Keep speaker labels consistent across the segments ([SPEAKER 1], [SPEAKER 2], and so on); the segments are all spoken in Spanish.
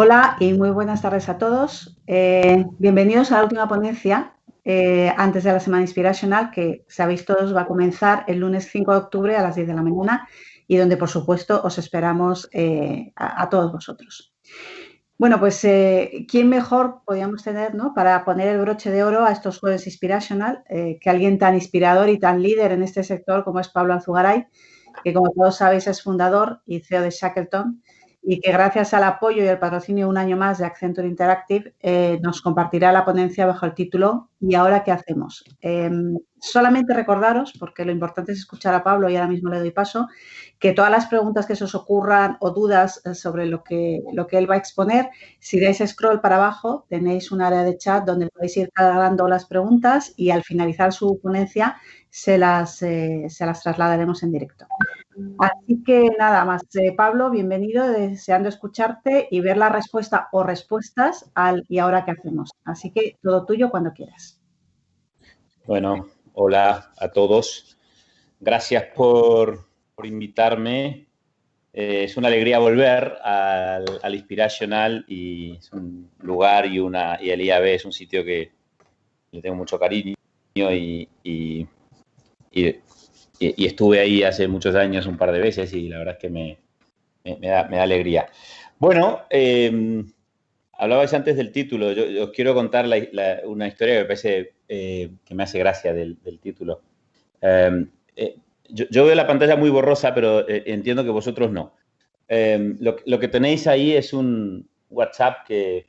[SPEAKER 1] Hola y muy buenas tardes a todos. Bienvenidos a la última ponencia antes de la Semana Inspirational, que sabéis todos va a comenzar el lunes 5 de octubre a las 10 de la mañana y donde, por supuesto, os esperamos a todos vosotros. Bueno, pues, ¿quién mejor podíamos tener, ¿no?, para poner el broche de oro a estos jueves Inspirational, que alguien tan inspirador y tan líder en este sector como es Pablo Alzugaray, que como todos sabéis es fundador y CEO de Shackleton y que gracias al apoyo y el patrocinio un año más de Accenture Interactive nos compartirá la ponencia bajo el título ¿Y ahora qué hacemos? Solamente recordaros, porque lo importante es escuchar a Pablo y ahora mismo le doy paso, que todas las preguntas que se os ocurran o dudas sobre lo que él va a exponer, si dais scroll para abajo tenéis un área de chat donde podéis ir cargando las preguntas y al finalizar su ponencia se las trasladaremos en directo. Así que nada más, Pablo, bienvenido, deseando escucharte y ver la respuesta o respuestas al ¿y ahora qué hacemos? Así que todo tuyo cuando quieras.
[SPEAKER 2] Bueno, hola a todos. Gracias por invitarme. Es una alegría volver al Inspirational y es un lugar y el IAB es un sitio que le tengo mucho cariño y estuve ahí hace muchos años un par de veces y la verdad es que me da alegría. Bueno, hablabais antes del título. Yo os quiero contar una historia que me parece que me hace gracia del título. Yo veo la pantalla muy borrosa, pero entiendo que vosotros no. Lo que tenéis ahí es un WhatsApp que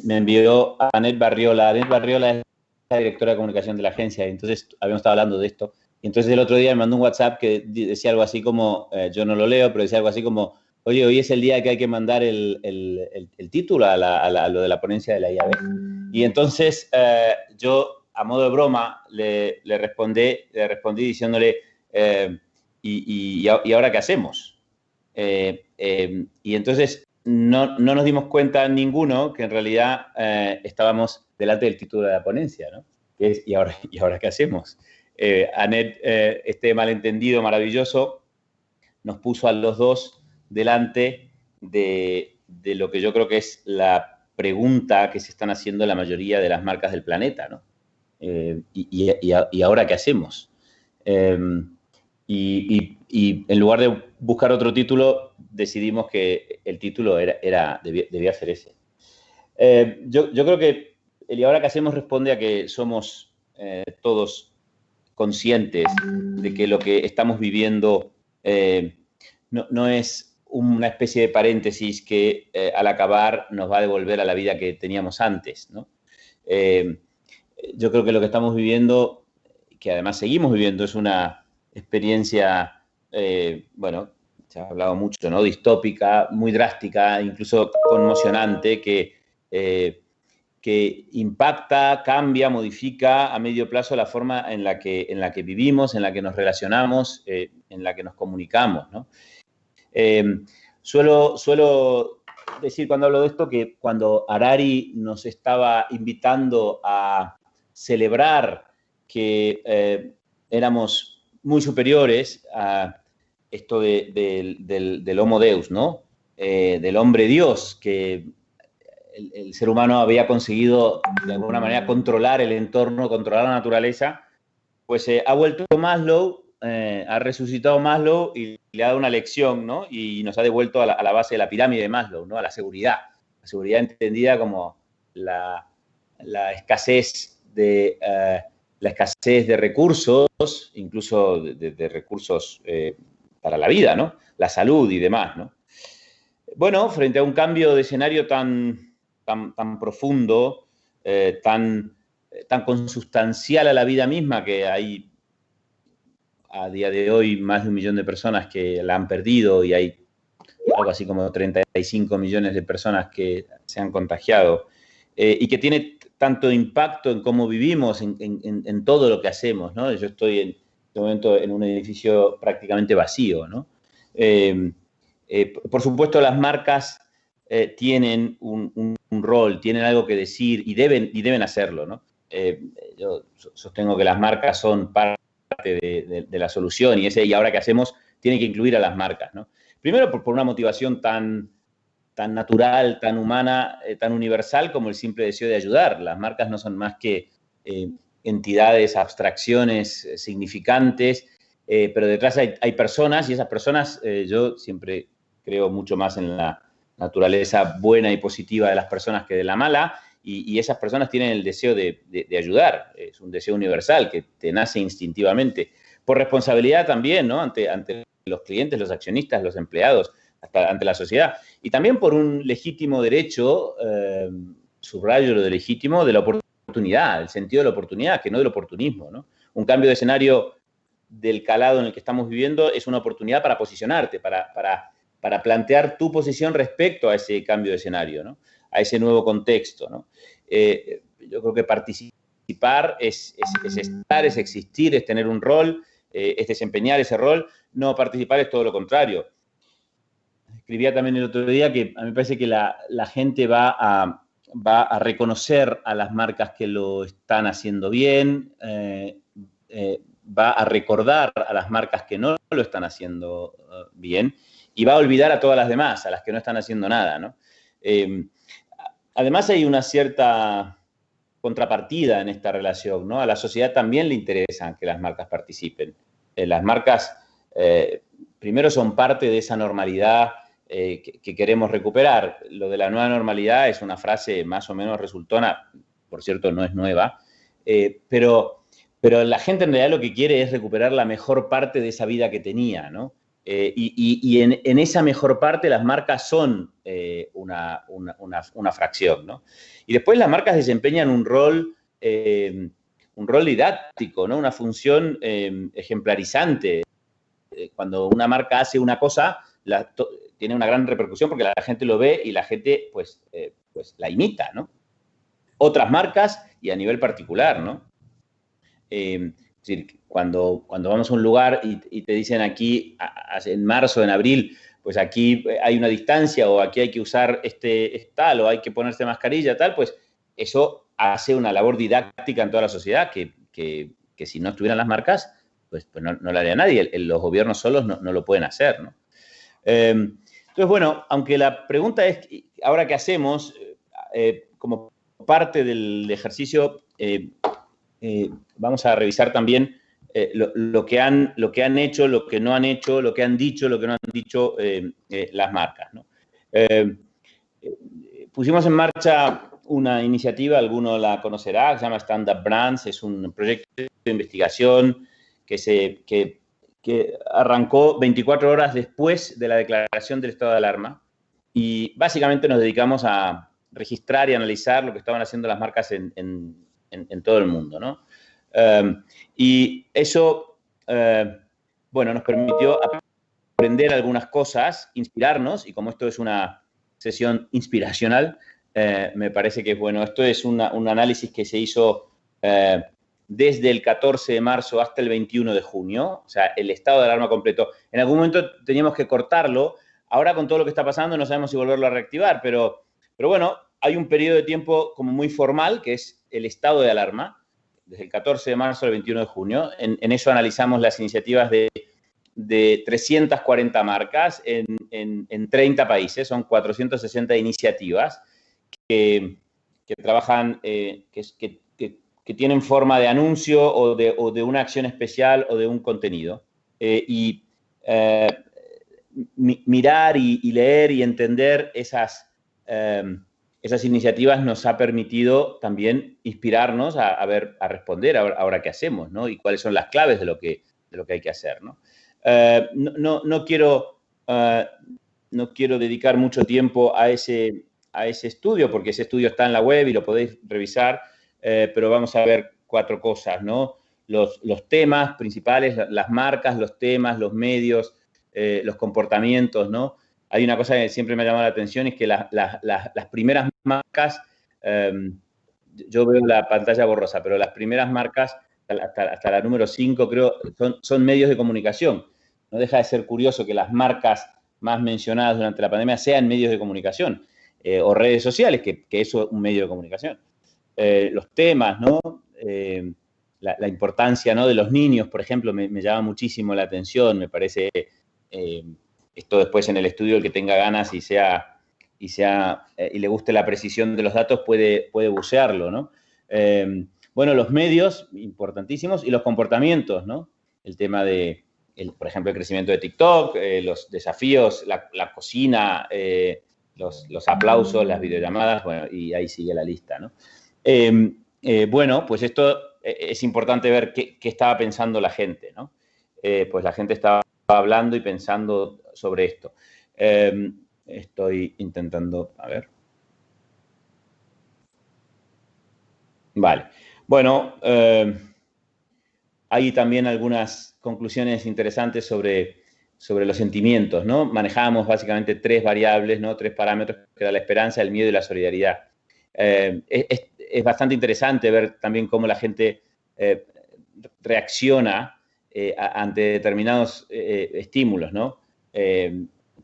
[SPEAKER 2] me envió Anet Barriola. Anet Barriola es la directora de comunicación de la agencia, y entonces habíamos estado hablando de esto. Y entonces el otro día me mandó un WhatsApp que decía algo así como, yo no lo leo, pero decía algo así como, oye, hoy es el día que hay que mandar el título a lo de la ponencia de la IAB. Y entonces yo, a modo de broma, le respondí diciéndole, ¿y ahora qué hacemos? Y entonces no nos dimos cuenta ninguno que en realidad estábamos delante del título de la ponencia, ¿no? Que es ¿y ahora qué hacemos? Anet, este malentendido maravilloso, nos puso a los dos delante de lo que yo creo que es la pregunta que se están haciendo la mayoría de las marcas del planeta, ¿no? ¿Y ahora qué hacemos? Y en lugar de buscar otro título, decidimos que el título debía ser ese. Yo creo que el ¿y ahora qué hacemos? Responde a que somos todos conscientes de que lo que estamos viviendo no es una especie de paréntesis que al acabar nos va a devolver a la vida que teníamos antes, ¿no? Yo creo que lo que estamos viviendo, que además seguimos viviendo, es una experiencia, bueno, se ha hablado mucho, ¿no? Distópica, muy drástica, incluso conmocionante, que impacta, cambia, modifica a medio plazo la forma en la que vivimos, en la que nos relacionamos, en la que nos comunicamos, ¿no? Suelo decir cuando hablo de esto que cuando Harari nos estaba invitando a celebrar que éramos muy superiores a esto del Homo Deus, ¿no? Del hombre Dios, que el ser humano había conseguido de alguna manera controlar el entorno, controlar la naturaleza, pues ha vuelto Maslow, ha resucitado Maslow y le ha dado una lección, ¿no? Y nos ha devuelto a la base de la pirámide de Maslow, ¿no? A la seguridad entendida como la escasez de recursos, incluso de recursos para la vida, ¿no? La salud y demás, ¿no? Bueno, frente a un cambio de escenario tan profundo, tan consustancial a la vida misma, que hay a día de hoy más de 1 millón de personas que la han perdido y hay algo así como 35 millones de personas que se han contagiado, y que tiene tanto impacto en cómo vivimos, en todo lo que hacemos, ¿no? Yo estoy en este momento en un edificio prácticamente vacío, ¿no? Por supuesto, las marcas tienen un rol, tienen algo que decir y deben hacerlo, ¿no? Yo sostengo que las marcas son parte de la solución y ahora que hacemos tiene que incluir a las marcas, ¿no? Primero por una motivación tan tan natural, tan humana, tan universal como el simple deseo de ayudar. Las marcas no son más que entidades, abstracciones significantes, pero detrás hay personas, y esas personas, yo siempre creo mucho más en la naturaleza buena y positiva de las personas que de la mala, y esas personas tienen el deseo de ayudar. Es un deseo universal que te nace instintivamente. Por responsabilidad también, ¿no? Ante los clientes, los accionistas, los empleados, hasta ante la sociedad. Y también por un legítimo derecho, subrayo lo de legítimo, de la oportunidad, el sentido de la oportunidad, que no del oportunismo, ¿no? Un cambio de escenario del calado en el que estamos viviendo es una oportunidad para posicionarte, para plantear tu posición respecto a ese cambio de escenario, ¿no? A ese nuevo contexto, ¿no? Yo creo que participar es estar, es existir, es tener un rol, es desempeñar ese rol. No participar es todo lo contrario. Escribía también el otro día que a mí me parece que la gente va a reconocer a las marcas que lo están haciendo bien, va a recordar a las marcas que no lo están haciendo bien, y va a olvidar a todas las demás, a las que no están haciendo nada, ¿no? Además hay una cierta contrapartida en esta relación, ¿no? A la sociedad también le interesa que las marcas participen. Las marcas, primero, son parte de esa normalidad que queremos recuperar. Lo de la nueva normalidad es una frase más o menos resultona, por cierto, no es nueva, pero la gente en realidad lo que quiere es recuperar la mejor parte de esa vida que tenía, ¿no? Y en esa mejor parte las marcas son una fracción, ¿no? Y después las marcas desempeñan un rol didáctico, ¿no? Una función ejemplarizante. Cuando una marca hace una cosa, tiene una gran repercusión porque la gente lo ve y la gente pues la imita, ¿no? Otras marcas y a nivel particular, ¿no? Es decir, cuando vamos a un lugar y te dicen aquí, en marzo, en abril, pues aquí hay una distancia, o aquí hay que usar tal, o hay que ponerse mascarilla, tal, pues eso hace una labor didáctica en toda la sociedad que si no estuvieran las marcas, pues no lo haría nadie. Los gobiernos solos no lo pueden hacer, ¿no? Entonces, bueno, aunque la pregunta es, ¿ahora qué hacemos? Como parte del ejercicio, vamos a revisar también lo que han hecho, lo que no han hecho, lo que han dicho, lo que no han dicho las marcas, ¿no? Pusimos en marcha una iniciativa, alguno la conocerá, se llama Stand Up Brands. Es un proyecto de investigación que arrancó 24 horas después de la declaración del estado de alarma, y básicamente nos dedicamos a registrar y analizar lo que estaban haciendo las marcas en todo el mundo, ¿no? Y eso, bueno, nos permitió aprender algunas cosas, inspirarnos, y como esto es una sesión inspiracional, me parece que es bueno. Esto es un análisis que se hizo desde el 14 de marzo hasta el 21 de junio, o sea, el estado de alarma completo. En algún momento teníamos que cortarlo. Ahora, con todo lo que está pasando, no sabemos si volverlo a reactivar, pero bueno, hay un periodo de tiempo como muy formal, que es el estado de alarma, desde el 14 de marzo al 21 de junio. En eso analizamos las iniciativas de 340 marcas en 30 países. Son 460 iniciativas que trabajan, que tienen forma de anuncio o de una acción especial o de un contenido. Mirar y leer y entender esas iniciativas nos ha permitido también inspirarnos a responder ahora qué hacemos, ¿no? Y cuáles son las claves de lo que hay que hacer, ¿no? No quiero dedicar mucho tiempo a ese estudio, porque ese estudio está en la web y lo podéis revisar, pero vamos a ver 4 cosas, ¿no? Los temas principales, las marcas, los temas, los medios, los comportamientos, ¿no? Hay una cosa que siempre me ha llamado la atención, es que las primeras marcas, yo veo la pantalla borrosa, pero las primeras marcas, hasta la número 5, creo, son medios de comunicación. No deja de ser curioso que las marcas más mencionadas durante la pandemia sean medios de comunicación, o redes sociales, que eso es un medio de comunicación. Los temas, ¿no? La importancia, ¿no?, de los niños, por ejemplo, me llama muchísimo la atención. Me parece, esto después en el estudio, el que tenga ganas y sea y le guste la precisión de los datos, puede bucearlo, ¿no? Bueno, los medios, importantísimos, y los comportamientos, ¿no? El tema de, por ejemplo, el crecimiento de TikTok, los desafíos, la cocina, los aplausos, las videollamadas, bueno, y ahí sigue la lista, ¿no? Bueno, pues esto es importante ver qué estaba pensando la gente, ¿no? Pues la gente estaba hablando y pensando sobre esto. Estoy intentando, a ver. Vale. Bueno, hay también algunas conclusiones interesantes sobre los sentimientos, ¿no? Manejábamos básicamente 3 variables, ¿no? 3 parámetros, que era la esperanza, el miedo y la solidaridad. Es bastante interesante ver también cómo la gente reacciona ante determinados estímulos, ¿no?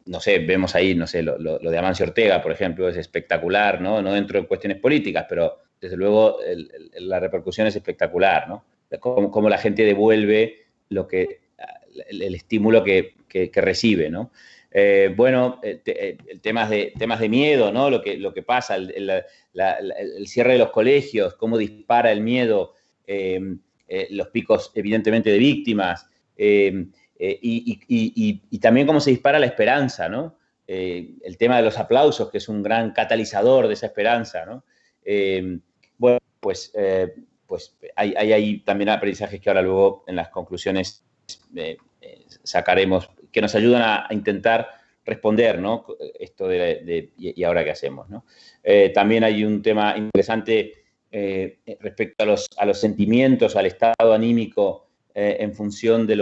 [SPEAKER 2] No sé, vemos ahí, no sé, lo de Amancio Ortega, por ejemplo, es espectacular, ¿no? No dentro de cuestiones políticas, pero desde luego la repercusión es espectacular, ¿no? Cómo la gente devuelve el estímulo que recibe, ¿no? Bueno, temas de miedo, ¿no? Lo que pasa, el cierre de los colegios, cómo dispara el miedo, los picos, evidentemente, de víctimas, y también cómo se dispara la esperanza, ¿no? El tema de los aplausos, que es un gran catalizador de esa esperanza, ¿no? Bueno, pues hay también aprendizajes que ahora luego en las conclusiones sacaremos, que nos ayudan a intentar responder, ¿no? Esto y ahora qué hacemos, ¿no? También hay un tema interesante respecto a los sentimientos, al estado anímico en función de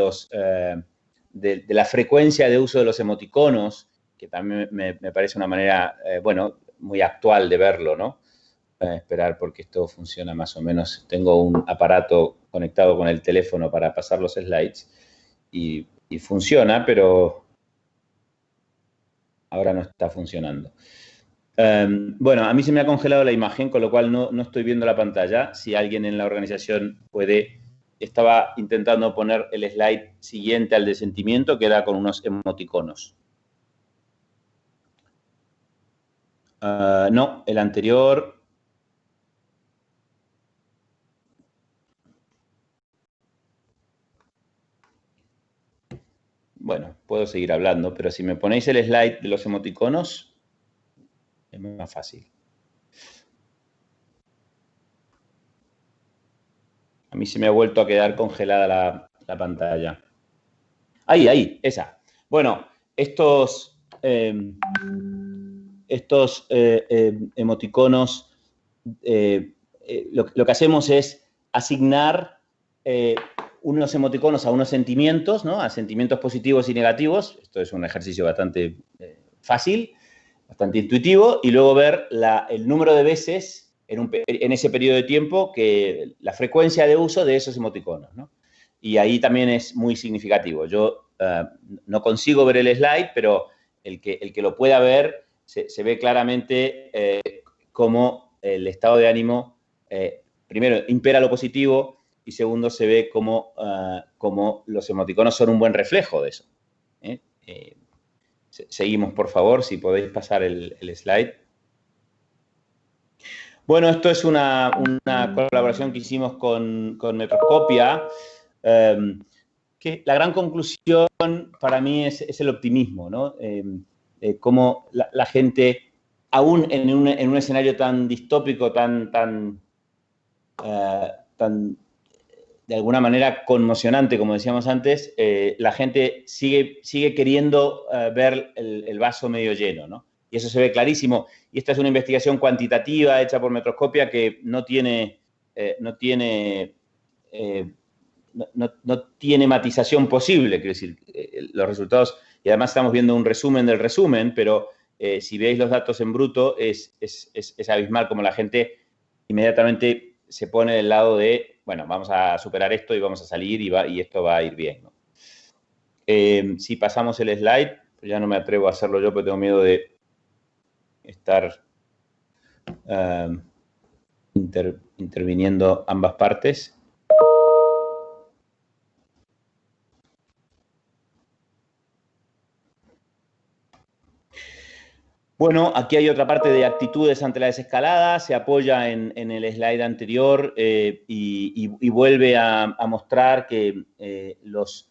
[SPEAKER 2] la frecuencia de uso de los emoticonos, que también me parece una manera, bueno, muy actual de verlo, ¿no? Esperar porque esto funciona más o menos. Tengo un aparato conectado con el teléfono para pasar los slides y funciona, pero ahora no está funcionando. Bueno, a mí se me ha congelado la imagen, con lo cual no estoy viendo la pantalla. Si alguien en la organización puede... Estaba intentando poner el slide siguiente al de sentimiento, que era con unos emoticonos. No, el anterior... Bueno, puedo seguir hablando, pero si me ponéis el slide de los emoticonos, es más fácil. A mí se me ha vuelto a quedar congelada la pantalla. Ahí, esa. Bueno, estos emoticonos, lo que hacemos es asignar unos emoticonos a unos sentimientos, ¿no? A sentimientos positivos y negativos. Esto es un ejercicio bastante fácil, bastante intuitivo, y luego ver el número de veces en ese periodo de tiempo, la frecuencia de uso de esos emoticonos, ¿no? Y ahí también es muy significativo. Yo no consigo ver el slide, pero el que lo pueda ver, se ve claramente cómo el estado de ánimo, primero, impera lo positivo, y segundo, se ve cómo los emoticonos son un buen reflejo de eso. Seguimos, por favor, si podéis pasar el slide. Bueno, esto es una colaboración que hicimos con Metroscopia, que la gran conclusión para mí es el optimismo, ¿no? Cómo la gente, aún en un escenario tan distópico, tan de alguna manera conmocionante, como decíamos antes, la gente sigue queriendo ver el vaso medio lleno, ¿no? Y eso se ve clarísimo. Y esta es una investigación cuantitativa hecha por Metroscopia que no tiene matización posible, quiero decir, los resultados, y además estamos viendo un resumen del resumen, pero si veis los datos en bruto, es abismal como la gente inmediatamente se pone del lado de, bueno, vamos a superar esto y vamos a salir y esto va a ir bien, ¿no? Si pasamos el slide, pues ya no me atrevo a hacerlo yo porque tengo miedo de estar interviniendo ambas partes. Bueno, aquí hay otra parte de actitudes ante la desescalada, se apoya en el slide anterior y vuelve a mostrar que los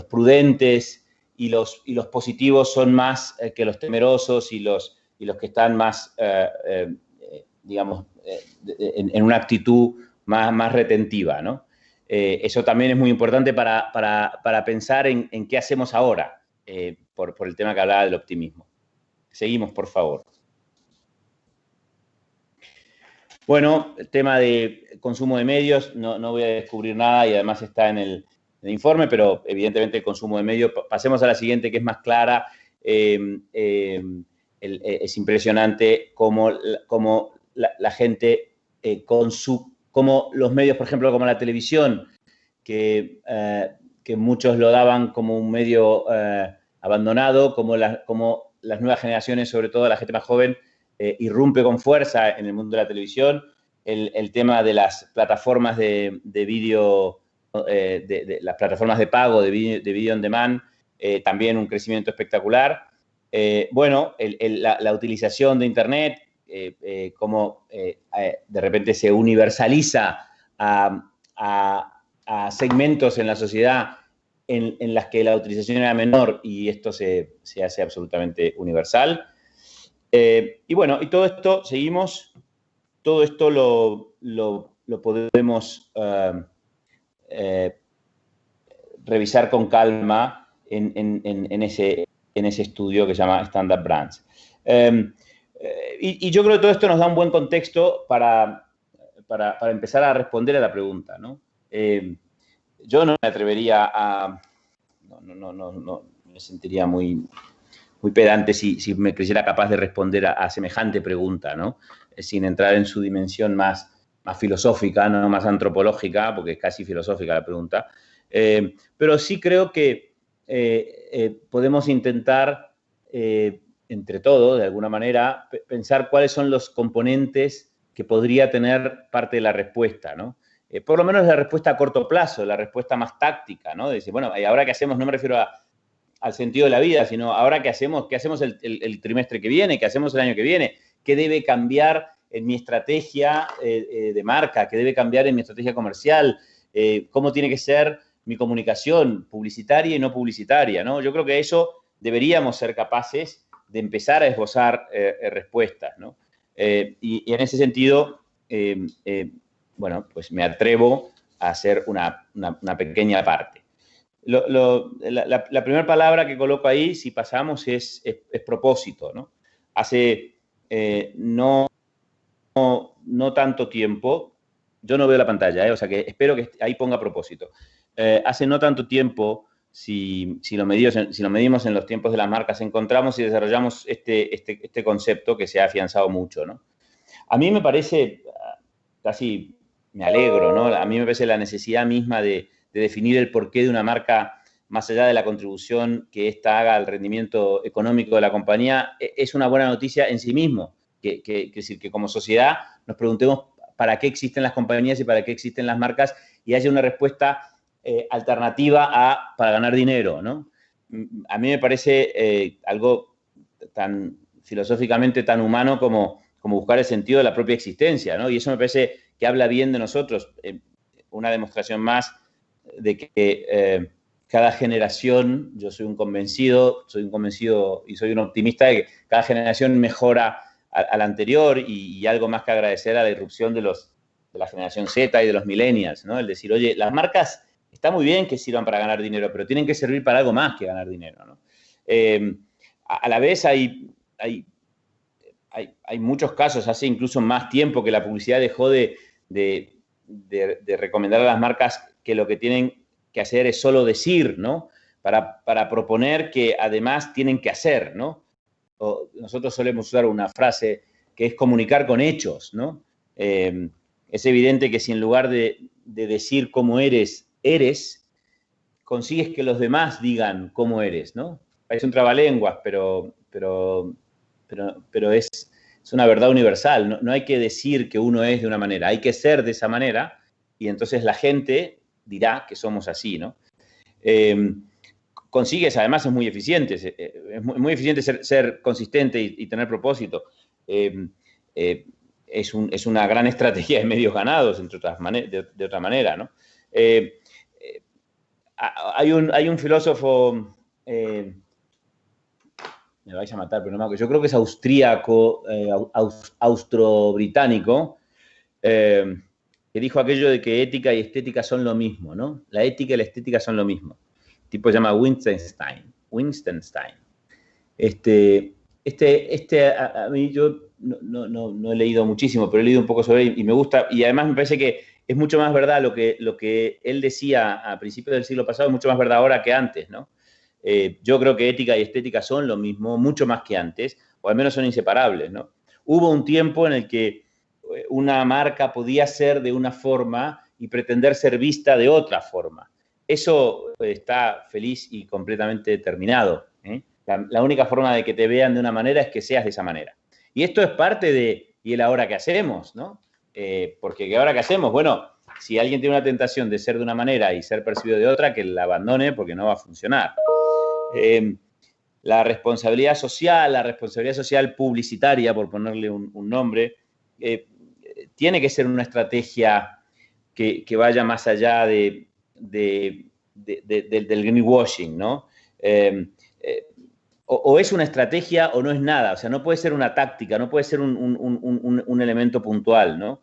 [SPEAKER 2] prudentes y los positivos son más que los temerosos y los que están más, digamos, en una actitud más retentiva, ¿no? Eso también es muy importante para pensar en qué hacemos ahora. Por el tema que hablaba del optimismo. Seguimos, por favor. Bueno, el tema de consumo de medios, no voy a descubrir nada y además está en el informe, pero evidentemente el consumo de medios. Pasemos a la siguiente, que es más clara. Es impresionante cómo la gente, cómo los medios, por ejemplo, como la televisión, que muchos lo daban como un medio abandonado, como las nuevas generaciones, sobre todo la gente más joven, irrumpe con fuerza en el mundo de la televisión. El tema de las plataformas de vídeo, de las plataformas de pago de video on demand, también un crecimiento espectacular. Bueno, la utilización de Internet, cómo de repente se universaliza a segmentos en la sociedad en las que la utilización era menor y esto se hace absolutamente universal. Y bueno, y todo esto, seguimos, todo esto lo podemos revisar con calma en ese estudio que se llama Standard Brands. Y yo creo que todo esto nos da un buen contexto para empezar a responder a la pregunta, ¿no? Yo no me atrevería a... No me sentiría muy pedante si me creyera capaz de responder a semejante pregunta, ¿no? Sin entrar en su dimensión más filosófica, no más antropológica, porque es casi filosófica la pregunta. Pero sí creo que podemos intentar, entre todos, de alguna manera, pensar cuáles son los componentes que podría tener parte de la respuesta, ¿no? Por lo menos la respuesta a corto plazo, la respuesta más táctica, ¿no? De decir, bueno, ¿y ahora qué hacemos? No me refiero al sentido de la vida, sino ahora qué hacemos el trimestre que viene, qué hacemos el año que viene, qué debe cambiar en mi estrategia de marca, qué debe cambiar en mi estrategia comercial, cómo tiene que ser mi comunicación publicitaria y no publicitaria, ¿no? Yo creo que eso deberíamos ser capaces de empezar a esbozar respuestas, ¿no? Y en ese sentido, bueno, pues me atrevo a hacer una pequeña parte. La primera palabra que coloco ahí, si pasamos, es propósito, ¿no? Hace no tanto tiempo, yo no veo la pantalla, o sea que espero que ahí ponga propósito. Hace no tanto tiempo, si lo medimos en los tiempos de las marcas, encontramos y desarrollamos este concepto que se ha afianzado mucho, ¿no? A mí me parece, casi me alegro, ¿no? A mí me parece la necesidad misma de definir el porqué de una marca, más allá de la contribución que ésta haga al rendimiento económico de la compañía, es una buena noticia en sí mismo. Es decir, que como sociedad nos preguntemos para qué existen las compañías y para qué existen las marcas y haya una respuesta alternativa para ganar dinero, ¿no? A mí me parece algo tan filosóficamente tan humano como buscar el sentido de la propia existencia, ¿no? Y eso me parece que habla bien de nosotros. Una demostración más de que cada generación, yo soy un convencido y soy un optimista de que cada generación mejora a la anterior y algo más que agradecer a la irrupción de la generación Z y de los millennials, ¿no? El decir, oye, las marcas está muy bien que sirvan para ganar dinero, pero tienen que servir para algo más que ganar dinero, ¿no? A la vez hay muchos casos, hace incluso más tiempo que la publicidad dejó de recomendar a las marcas que lo que tienen que hacer es solo decir, ¿no? Para proponer que además tienen que hacer, ¿no? Nosotros solemos usar una frase que es comunicar con hechos, ¿no? Es evidente que si en lugar de decir cómo eres, consigues que los demás digan cómo eres, ¿no? Es un trabalenguas, pero es una verdad universal. No hay que decir que uno es de una manera, hay que ser de esa manera y entonces la gente dirá que somos así, ¿no? consigues, además es muy eficiente, es muy eficiente ser consistente y tener propósito. Es una gran estrategia de medios ganados, entre otras de otra manera, ¿no? Hay un filósofo, me vais a matar, pero no me acuerdo, yo creo que es austríaco, austro-británico, que dijo aquello de que ética y estética son lo mismo, ¿no? La ética y la estética son lo mismo. El tipo se llama Wittgenstein. A mí yo no he leído muchísimo, pero he leído un poco sobre él y me gusta, y además me parece que es mucho más verdad lo que él decía a principios del siglo pasado, es mucho más verdad ahora que antes, ¿no? Yo creo que ética y estética son lo mismo, mucho más que antes, o al menos son inseparables, ¿no? Hubo un tiempo en el que una marca podía ser de una forma y pretender ser vista de otra forma. Eso está feliz y completamente terminado, ¿eh? La única forma de que te vean de una manera es que seas de esa manera. Y esto es parte de, ¿y el ahora qué hacemos? ¿No? Porque ahora qué hacemos? Bueno, si alguien tiene una tentación de ser de una manera y ser percibido de otra, que la abandone porque no va a funcionar. La responsabilidad social publicitaria, por ponerle un nombre, tiene que ser una estrategia que vaya más allá del greenwashing, ¿no? O es una estrategia o no es nada, o sea, no puede ser una táctica, no puede ser un elemento puntual, ¿no?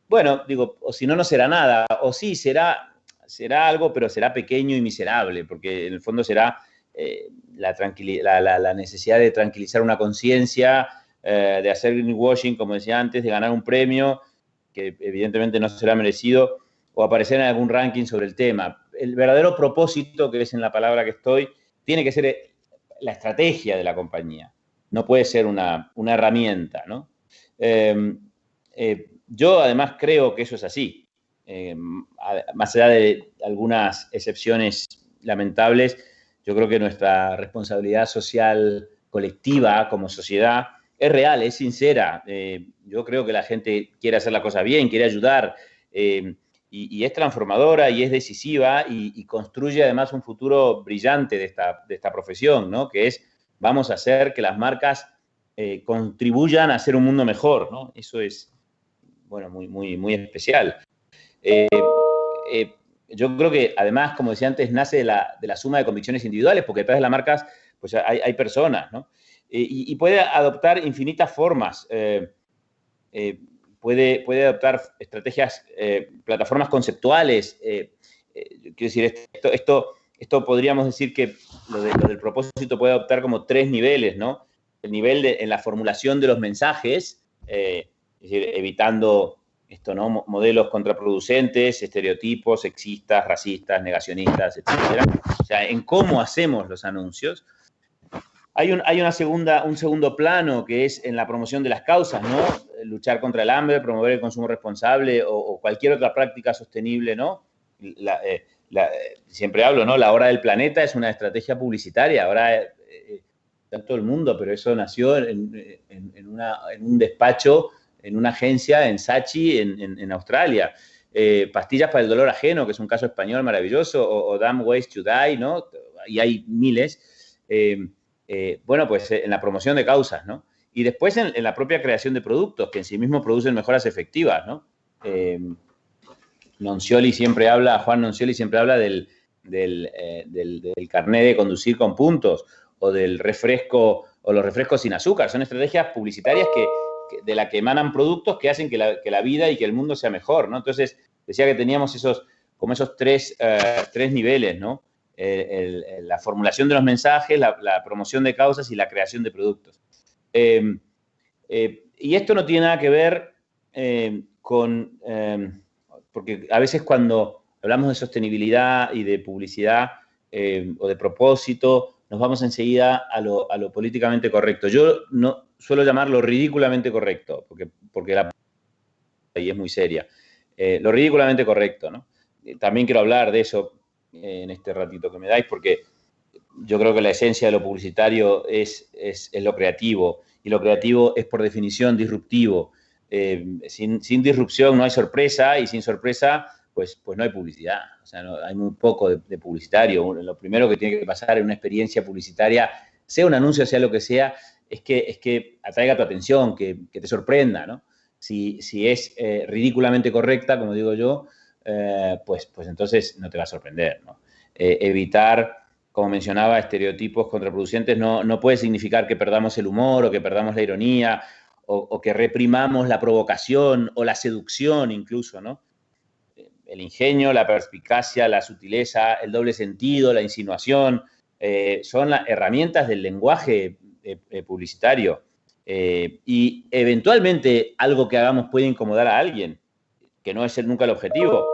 [SPEAKER 2] Bueno, digo, o si no, no será nada, o sí, será algo, pero será pequeño y miserable, porque en el fondo será la necesidad de tranquilizar una conciencia, de hacer greenwashing, como decía antes, de ganar un premio, que evidentemente no será merecido, o aparecer en algún ranking sobre el tema. El verdadero propósito, que es en la palabra que estoy, tiene que ser la estrategia de la compañía. No puede ser una herramienta, ¿no? Yo además creo que eso es así. Más allá de algunas excepciones lamentables, yo creo que nuestra responsabilidad social colectiva como sociedad es real, es sincera. Yo creo que la gente quiere hacer la cosa bien, quiere ayudar, y es transformadora y es decisiva y construye además un futuro brillante de esta profesión, ¿no? Que es, vamos a hacer que las marcas contribuyan a hacer un mundo mejor, ¿no? Eso es, bueno, muy especial. Yo creo que además, como decía antes, nace de la suma de convicciones individuales, porque detrás de las marcas pues hay personas, ¿no? Y puede adoptar infinitas formas. Puede adoptar estrategias, plataformas conceptuales. Quiero decir, esto podríamos decir que lo del propósito puede adoptar como 3 niveles, ¿no? El nivel en la formulación de los mensajes, es decir, evitando esto, ¿no? Modelos contraproducentes, estereotipos, sexistas, racistas, negacionistas, etcétera. O sea, en cómo hacemos los anuncios. Hay un segundo plano que es en la promoción de las causas, ¿no? Luchar contra el hambre, promover el consumo responsable o cualquier otra práctica sostenible, ¿no? Siempre hablo, ¿no? La hora del planeta es una estrategia publicitaria. Ahora está todo el mundo, pero eso nació en un despacho, en una agencia en Saatchi, en Australia. Pastillas para el dolor ajeno, que es un caso español maravilloso, o Dumb Ways to Die, ¿no? Y hay miles. Bueno, pues en la promoción de causas, ¿no? Y después en la propia creación de productos, que en sí mismos producen mejoras efectivas, ¿no? Juan Nunzioli siempre habla del carnet de conducir con puntos, o del refresco, o los refrescos sin azúcar. Son estrategias publicitarias de la que emanan productos que hacen que la vida y que el mundo sea mejor, ¿no? Entonces, decía que teníamos esos tres niveles, ¿no? La formulación de los mensajes, la promoción de causas y la creación de productos. Y esto no tiene nada que ver porque a veces cuando hablamos de sostenibilidad y de publicidad o de propósito, nos vamos enseguida a lo políticamente correcto. Yo no suelo llamarlo ridículamente correcto, porque la y es muy seria. Lo ridículamente correcto, ¿no? También quiero hablar de eso en este ratito que me dais, porque yo creo que la esencia de lo publicitario es lo creativo, y lo creativo es por definición disruptivo. Sin disrupción no hay sorpresa, y sin sorpresa pues no hay publicidad. O sea, hay muy poco de publicitario. Lo primero que tiene que pasar en una experiencia publicitaria, sea un anuncio, sea lo que sea, es que atraiga tu atención, que te sorprenda, ¿no? Si es ridículamente correcta, como digo yo, pues entonces no te va a sorprender, ¿no? Evitar, como mencionaba, estereotipos contraproducentes no puede significar que perdamos el humor o que perdamos la ironía o que reprimamos la provocación o la seducción incluso, ¿no? El ingenio, la perspicacia, la sutileza, el doble sentido, la insinuación, son las herramientas del lenguaje publicitario. Y eventualmente algo que hagamos puede incomodar a alguien, que no es nunca el objetivo,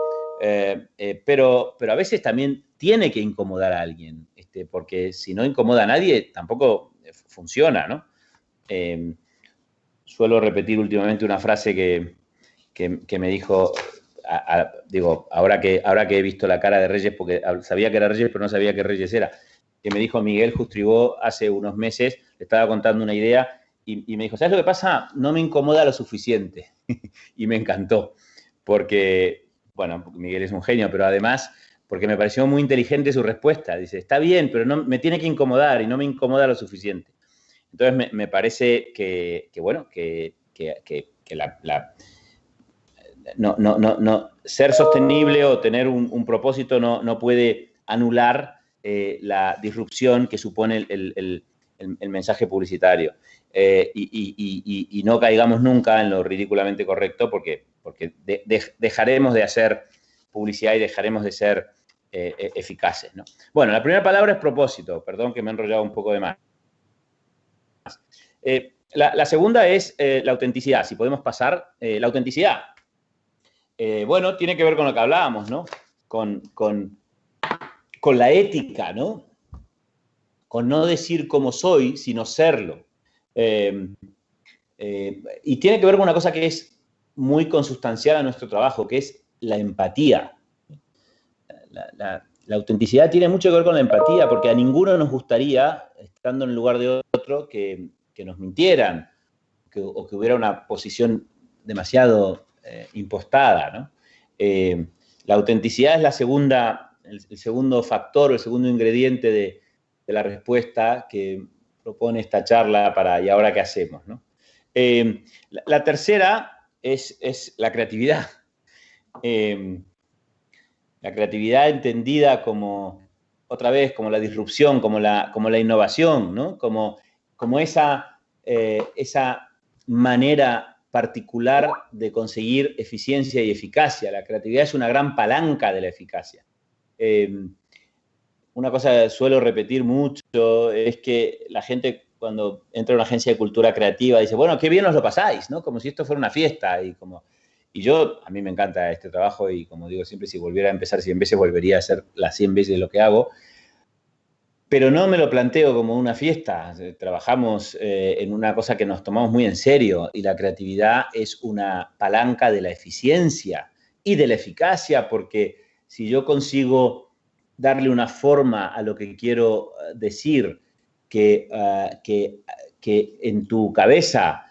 [SPEAKER 2] pero a veces también tiene que incomodar a alguien, porque si no incomoda a nadie tampoco funciona, ¿no? Suelo repetir últimamente una frase que me dijo, digo, ahora que he visto la cara de Reyes, porque sabía que era Reyes, pero no sabía que Reyes era, que me dijo Miguel Justribó hace unos meses, le estaba contando una idea y me dijo, ¿sabes lo que pasa? No me incomoda lo suficiente. Y me encantó, porque, bueno, Miguel es un genio, pero además, porque me pareció muy inteligente su respuesta. Dice, está bien, pero no, me tiene que incomodar y no me incomoda lo suficiente. Entonces, me parece bueno, que ser sostenible o tener un propósito no puede anular la disrupción que supone el mensaje publicitario. Y no caigamos nunca en lo ridículamente correcto porque dejaremos de hacer publicidad y dejaremos de ser eficaces, ¿no? Bueno, la primera palabra es propósito. Perdón que me he enrollado un poco de más. La segunda es la autenticidad. Si podemos pasar, la autenticidad. Bueno, tiene que ver con lo que hablábamos, ¿no? Con la ética, ¿no? Con no decir cómo soy, sino serlo. Y tiene que ver con una cosa que es muy consustancial a nuestro trabajo, que es la empatía. La autenticidad tiene mucho que ver con la empatía, porque a ninguno nos gustaría, estando en el lugar de otro, que nos mintieran o que hubiera una posición demasiado impostada, ¿no? La autenticidad es el segundo factor, el segundo ingrediente de la respuesta que propone esta charla para ¿y ahora qué hacemos?, ¿no? La tercera es la creatividad. La creatividad entendida como, otra vez, como la disrupción, como la innovación, ¿no? Como esa manera particular de conseguir eficiencia y eficacia. La creatividad es una gran palanca de la eficacia. Una cosa que suelo repetir mucho es que la gente cuando entra a una agencia de cultura creativa dice, bueno, qué bien os lo pasáis, ¿no? Como si esto fuera una fiesta. Y yo, a mí me encanta este trabajo y como digo siempre, si volviera a empezar 100 veces, volvería a hacer las 100 veces lo que hago. Pero no me lo planteo como una fiesta. Trabajamos en una cosa que nos tomamos muy en serio y la creatividad es una palanca de la eficiencia y de la eficacia, porque si yo consigo darle una forma a lo que quiero decir que en tu cabeza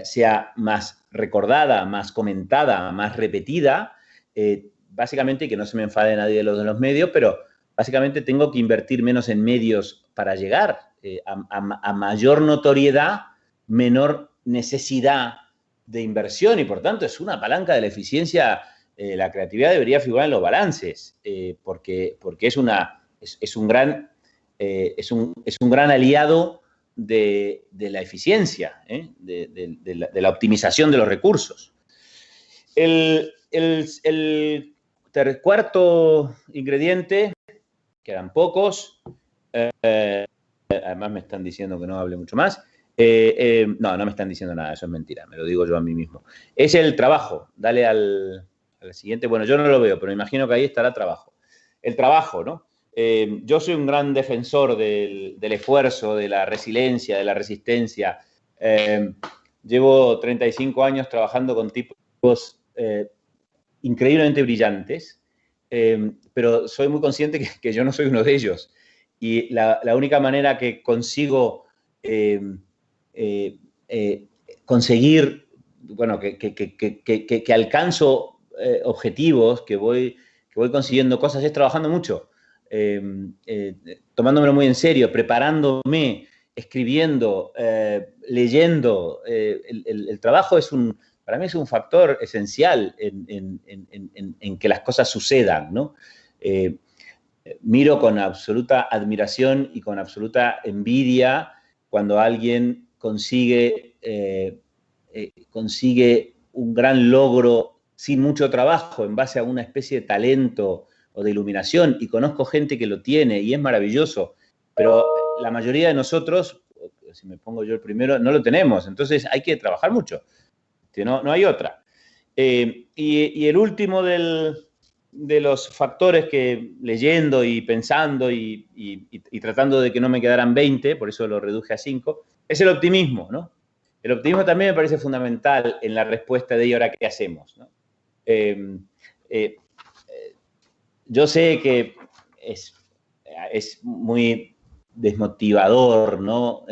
[SPEAKER 2] sea más recordada, más comentada, más repetida, básicamente que no se me enfade nadie de los medios, pero básicamente tengo que invertir menos en medios para llegar a mayor notoriedad, menor necesidad de inversión y por tanto es una palanca de la eficiencia. La creatividad debería figurar en los balances porque es un gran aliado de la eficiencia, de la optimización de los recursos. El cuarto ingrediente, quedan pocos, además me están diciendo que no hable mucho más. No me están diciendo nada, eso es mentira, me lo digo yo a mí mismo. Es el trabajo. Dale al siguiente. Bueno, yo no lo veo, pero me imagino que ahí estará trabajo. El trabajo, ¿no? Yo soy un gran defensor del esfuerzo, de la resiliencia, de la resistencia. Llevo 35 años trabajando con tipos increíblemente brillantes, pero soy muy consciente que yo no soy uno de ellos. Y la única manera que consigo conseguir, bueno, que alcanzo objetivos, que voy consiguiendo cosas, es trabajando mucho, tomándomelo muy en serio, preparándome, escribiendo, leyendo. El trabajo para mí es un factor esencial en que las cosas sucedan, ¿no? Miro con absoluta admiración y con absoluta envidia cuando alguien consigue un gran logro sin mucho trabajo, en base a una especie de talento o de iluminación, y conozco gente que lo tiene y es maravilloso, pero la mayoría de nosotros, si me pongo yo el primero, no lo tenemos, entonces hay que trabajar mucho, no hay otra. Y el último de los factores que, leyendo y pensando y tratando de que no me quedaran 20, por eso lo reduje a 5, es el optimismo, ¿no? El optimismo también me parece fundamental en la respuesta de ¿y ahora qué hacemos?, ¿no? Yo sé que es muy desmotivador, ¿no?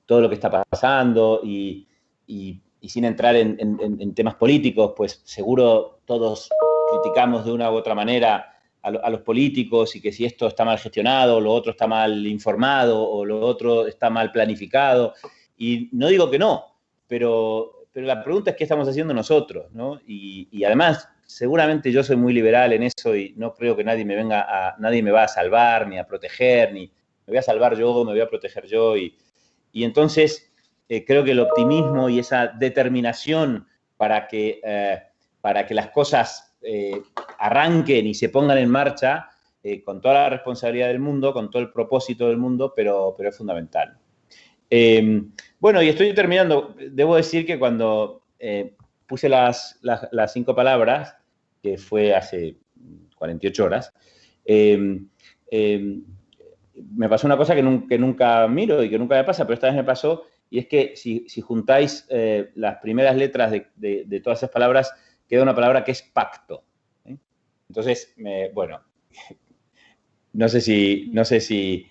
[SPEAKER 2] Todo lo que está pasando y sin entrar en temas políticos, pues seguro todos criticamos de una u otra manera a los políticos, y que si esto está mal gestionado, lo otro está mal informado, o lo otro está mal planificado. Y no digo que no, pero la pregunta es qué estamos haciendo nosotros, ¿no? Y además, seguramente yo soy muy liberal en eso y no creo que nadie me va a salvar ni a proteger, ni me voy a salvar yo, me voy a proteger yo. Y entonces creo que el optimismo y esa determinación para que las cosas arranquen y se pongan en marcha, con toda la responsabilidad del mundo, con todo el propósito del mundo, pero es fundamental. Bueno, y estoy terminando. Debo decir que cuando puse las 5 palabras, que fue hace 48 horas, me pasó una cosa que nunca miro y que nunca me pasa, pero esta vez me pasó, y es que si juntáis las primeras letras de todas esas palabras, queda una palabra que es pacto. Entonces, bueno, no sé si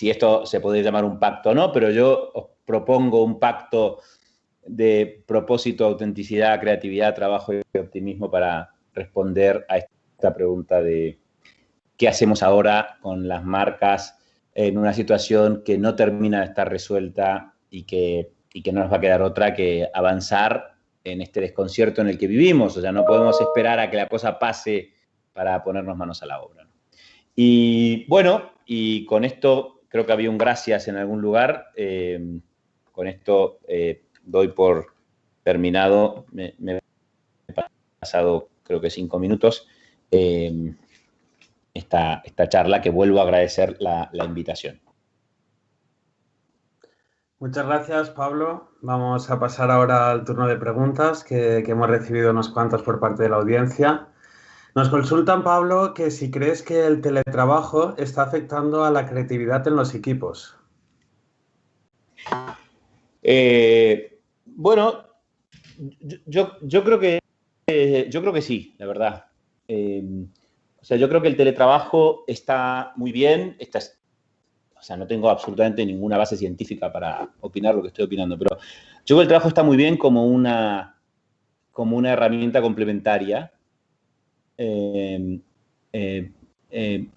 [SPEAKER 2] esto se puede llamar un pacto o no, pero yo os propongo un pacto de propósito, autenticidad, creatividad, trabajo y optimismo para responder a esta pregunta de qué hacemos ahora con las marcas en una situación que no termina de estar resuelta y que no nos va a quedar otra que avanzar en este desconcierto en el que vivimos. O sea, no podemos esperar a que la cosa pase para ponernos manos a la obra, ¿no? Y bueno, y con esto creo que había un gracias en algún lugar. Con esto doy por terminado. Me he pasado creo que 5 minutos esta charla, que vuelvo a agradecer la invitación.
[SPEAKER 3] Muchas gracias, Pablo. Vamos a pasar ahora al turno de preguntas, que hemos recibido unos cuantos por parte de la audiencia. Nos consultan, Pablo, que si crees que el teletrabajo está afectando a la creatividad en los equipos.
[SPEAKER 2] Bueno, yo creo que sí, la verdad. O sea, yo creo que el teletrabajo está muy bien. O sea, no tengo absolutamente ninguna base científica para opinar lo que estoy opinando, pero yo creo que el trabajo está muy bien como una herramienta complementaria. Quiero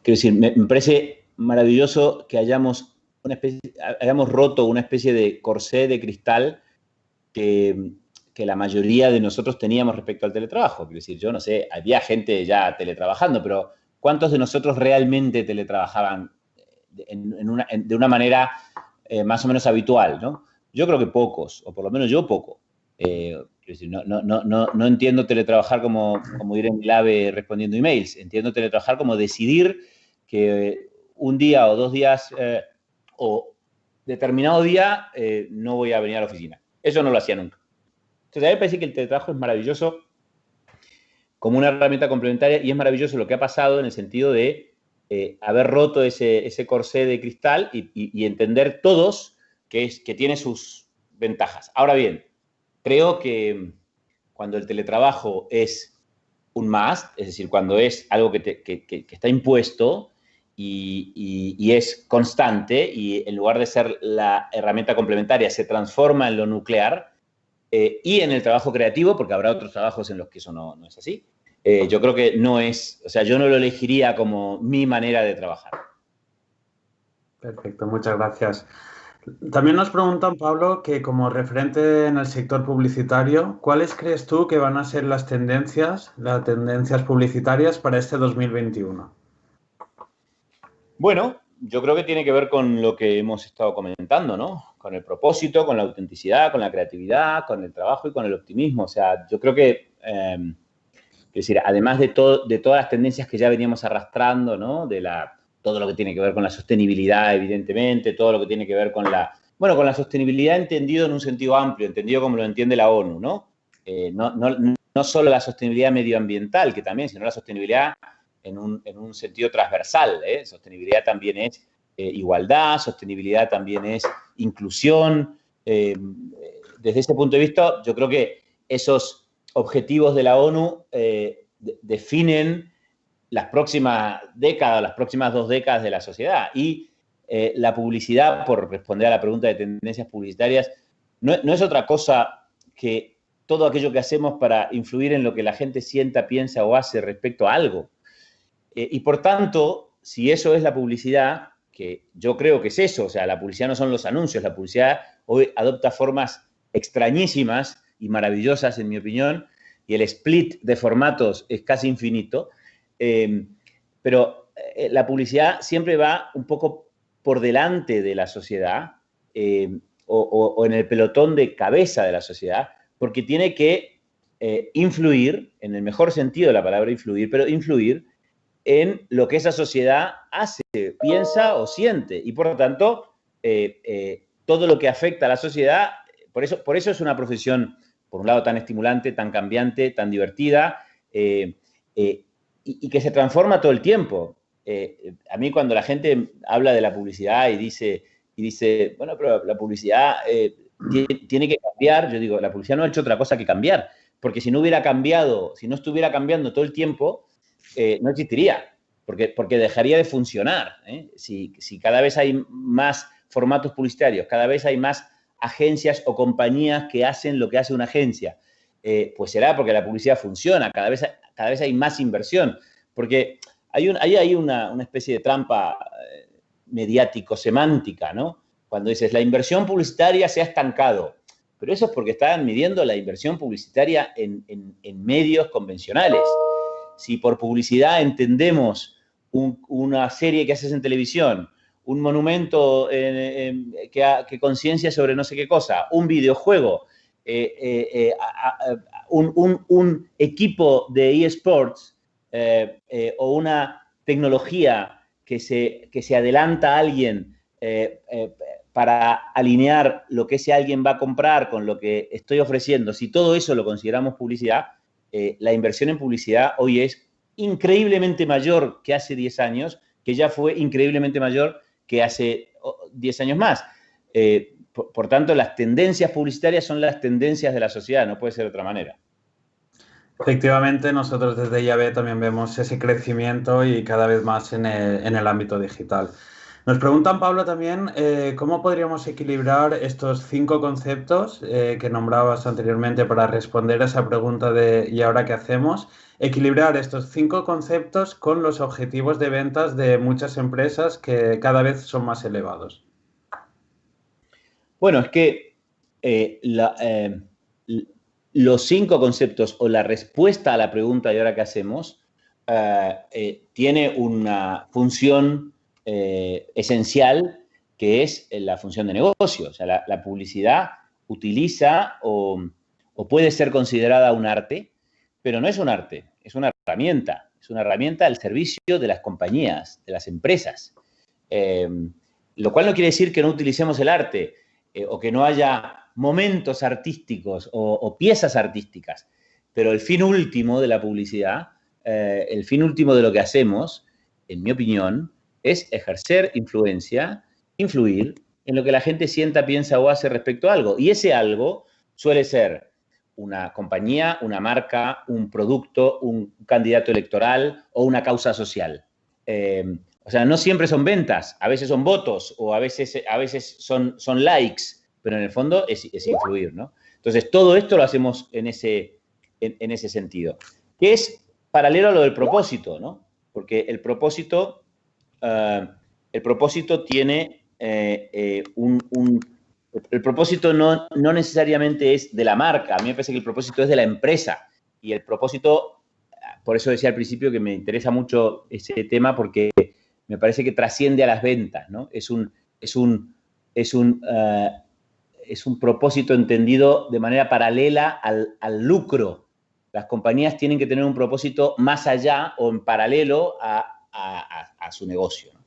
[SPEAKER 2] decir, me parece maravilloso que hayamos roto una especie de corsé de cristal que la mayoría de nosotros teníamos respecto al teletrabajo. Quiero decir, yo no sé, había gente ya teletrabajando, pero ¿cuántos de nosotros realmente teletrabajaban de una manera más o menos habitual, ¿no? Yo creo que pocos, o por lo menos yo poco. Es decir, no entiendo teletrabajar como ir en el AVE respondiendo emails. Entiendo teletrabajar como decidir que un día o 2 días o determinado día no voy a venir a la oficina. Eso no lo hacía nunca. Entonces, a mí me parece que el teletrabajo es maravilloso como una herramienta complementaria, y es maravilloso lo que ha pasado en el sentido de haber roto ese corsé de cristal y entender todos que tiene sus ventajas. Ahora bien, creo que cuando el teletrabajo es un must, es decir, cuando es algo que está impuesto y es constante, y en lugar de ser la herramienta complementaria se transforma en lo nuclear, y en el trabajo creativo, porque habrá otros trabajos en los que eso no es así. Yo creo que no es, o sea, yo no lo elegiría como mi manera de trabajar.
[SPEAKER 3] Perfecto, muchas gracias. También nos preguntan, Pablo, que como referente en el sector publicitario, ¿cuáles crees tú que van a ser las tendencias publicitarias para este 2021?
[SPEAKER 2] Bueno, yo creo que tiene que ver con lo que hemos estado comentando, ¿no? Con el propósito, con la autenticidad, con la creatividad, con el trabajo y con el optimismo. O sea, yo creo que, es decir, además de todas las tendencias que ya veníamos arrastrando, ¿no? Todo lo que tiene que ver con la sostenibilidad, evidentemente, todo lo que tiene que ver con con la sostenibilidad entendido en un sentido amplio, entendido como lo entiende la ONU, ¿no? No solo la sostenibilidad medioambiental, que también, sino la sostenibilidad en un sentido transversal. Sostenibilidad también es igualdad, sostenibilidad también es inclusión. Desde ese punto de vista, yo creo que esos objetivos de la ONU definen las próximas décadas, las próximas 2 décadas de la sociedad. Y la publicidad, por responder a la pregunta de tendencias publicitarias, no es otra cosa que todo aquello que hacemos para influir en lo que la gente sienta, piensa o hace respecto a algo. Y por tanto, si eso es la publicidad, que yo creo que es eso, o sea, la publicidad no son los anuncios, la publicidad hoy adopta formas extrañísimas y maravillosas, en mi opinión, y el split de formatos es casi infinito, pero la publicidad siempre va un poco por delante de la sociedad o en el pelotón de cabeza de la sociedad, porque tiene que influir, en el mejor sentido de la palabra influir, pero influir en lo que esa sociedad hace, piensa o siente. Y por lo tanto, todo lo que afecta a la sociedad, por eso es una profesión, por un lado, tan estimulante, tan cambiante, tan divertida, y que se transforma todo el tiempo. A mí cuando la gente habla de la publicidad y dice bueno, pero la publicidad tiene que cambiar, yo digo, la publicidad no ha hecho otra cosa que cambiar, porque si no hubiera cambiado, si no estuviera cambiando todo el tiempo, no existiría, porque dejaría de funcionar. Si cada vez hay más formatos publicitarios, cada vez hay más agencias o compañías que hacen lo que hace una agencia, pues será porque la publicidad funciona, cada vez hay más inversión, porque hay una especie de trampa mediático-semántica, ¿no? Cuando dices, la inversión publicitaria se ha estancado, pero eso es porque están midiendo la inversión publicitaria en medios convencionales. Si por publicidad entendemos una serie que haces en televisión, un monumento que conciencia sobre no sé qué cosa, un videojuego, un equipo de eSports o una tecnología que se adelanta a alguien para alinear lo que ese alguien va a comprar con lo que estoy ofreciendo, si todo eso lo consideramos publicidad, la inversión en publicidad hoy es increíblemente mayor que hace 10 años, que ya fue increíblemente mayor que hace 10 años más. Por tanto, las tendencias publicitarias son las tendencias de la sociedad, no puede ser de otra manera.
[SPEAKER 3] Efectivamente, nosotros desde IAB también vemos ese crecimiento y cada vez más en el ámbito digital. Nos preguntan, Pablo, también cómo podríamos equilibrar estos 5 conceptos que nombrabas anteriormente para responder a esa pregunta de ¿y ahora qué hacemos? Equilibrar estos 5 conceptos con los objetivos de ventas de muchas empresas que cada vez son más elevados.
[SPEAKER 2] Bueno, es que los 5 conceptos o la respuesta a la pregunta ¿y ahora qué hacemos? Tiene una función esencial, que es la función de negocio. O sea, la publicidad utiliza o puede ser considerada un arte, pero no es un arte, es una herramienta. Es una herramienta al servicio de las compañías, de las empresas. Lo cual no quiere decir que no utilicemos el arte o que no haya momentos artísticos o piezas artísticas, pero el fin último de la publicidad, el fin último de lo que hacemos, en mi opinión, es ejercer influencia, influir en lo que la gente sienta, piensa o hace respecto a algo. Y ese algo suele ser una compañía, una marca, un producto, un candidato electoral o una causa social. O sea, no siempre son ventas, a veces son votos o a veces son likes, pero en el fondo es influir, ¿no? Entonces, todo esto lo hacemos en ese sentido, que es paralelo a lo del propósito, ¿no? Porque el propósito tiene el propósito no necesariamente es de la marca. A mí me parece que el propósito es de la empresa. Y el propósito, por eso decía al principio que me interesa mucho ese tema, porque me parece que trasciende a las ventas, ¿no? Es un propósito entendido de manera paralela al lucro. Las compañías tienen que tener un propósito más allá o en paralelo a su negocio, ¿no?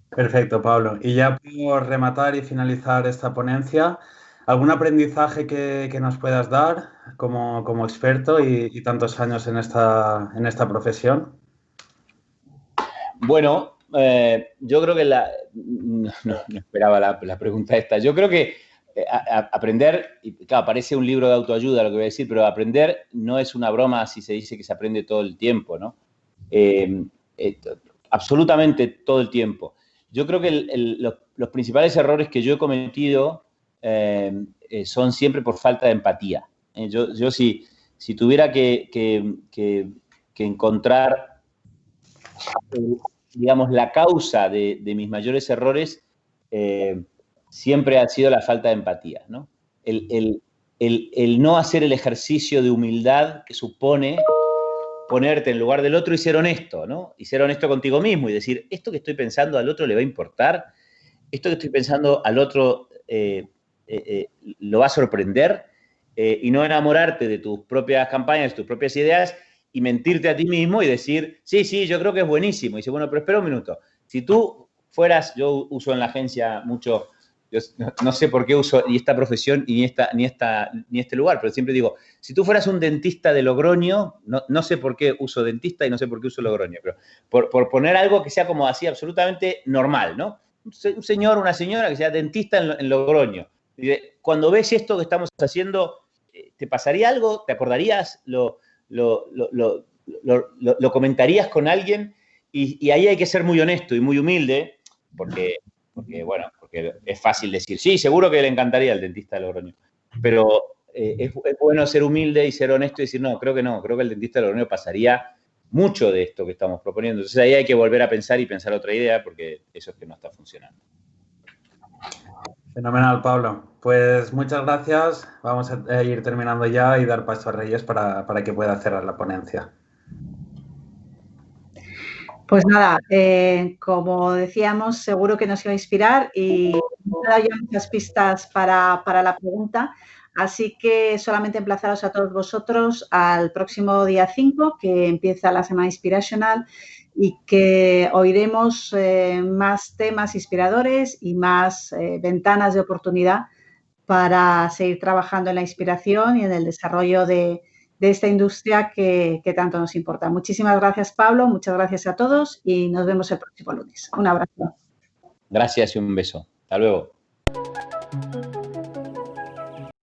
[SPEAKER 3] Perfecto, Pablo. Y ya por rematar y finalizar esta ponencia, ¿algún aprendizaje que nos puedas dar como experto y tantos años en esta profesión?
[SPEAKER 2] Bueno, yo creo que no esperaba la pregunta esta. Yo creo que aprender, y claro, parece un libro de autoayuda lo que voy a decir, pero aprender no es una broma si se dice que se aprende todo el tiempo, ¿no? Absolutamente todo el tiempo. Yo creo que los principales errores que yo he cometido son siempre por falta de empatía. Yo si tuviera que encontrar, digamos, la causa de mis mayores errores, siempre ha sido la falta de empatía, ¿no? El no hacer el ejercicio de humildad que supone ponerte en lugar del otro y ser honesto, ¿no? Y ser honesto contigo mismo y decir, ¿esto que estoy pensando al otro le va a importar? ¿Esto que estoy pensando al otro lo va a sorprender? Y no enamorarte de tus propias campañas, de tus propias ideas y mentirte a ti mismo y decir, sí, yo creo que es buenísimo. Y dice, bueno, pero espera un minuto. Si tú fueras, yo uso en la agencia mucho, yo no sé por qué uso ni esta profesión ni este lugar, pero siempre digo, si tú fueras un dentista de Logroño, no sé por qué uso dentista y no sé por qué uso Logroño, pero por poner algo que sea como así absolutamente normal, ¿no? Un señor, una señora que sea dentista en Logroño. Cuando ves esto que estamos haciendo, ¿te pasaría algo? ¿Te acordarías? ¿Lo comentarías con alguien? Y ahí hay que ser muy honesto y muy humilde, porque es fácil decir, sí, seguro que le encantaría al dentista de Logroño. Pero es bueno ser humilde y ser honesto y decir, no, creo que el dentista de Logroño pasaría mucho de esto que estamos proponiendo. Entonces ahí hay que volver a pensar y pensar otra idea, porque eso es que no está funcionando.
[SPEAKER 3] Fenomenal, Pablo. Pues muchas gracias. Vamos a ir terminando ya y dar paso a Reyes para que pueda cerrar la ponencia.
[SPEAKER 1] Pues nada, como decíamos, seguro que nos iba a inspirar y nos ha dado ya muchas pistas para la pregunta. Así que solamente emplazaros a todos vosotros al próximo día 5, que empieza la Semana Inspirational, y que oiremos más temas inspiradores y más ventanas de oportunidad para seguir trabajando en la inspiración y en el desarrollo de esta industria que tanto nos importa. Muchísimas gracias, Pablo, muchas gracias a todos y nos vemos el próximo lunes. Un abrazo.
[SPEAKER 2] Gracias y un beso. Hasta luego.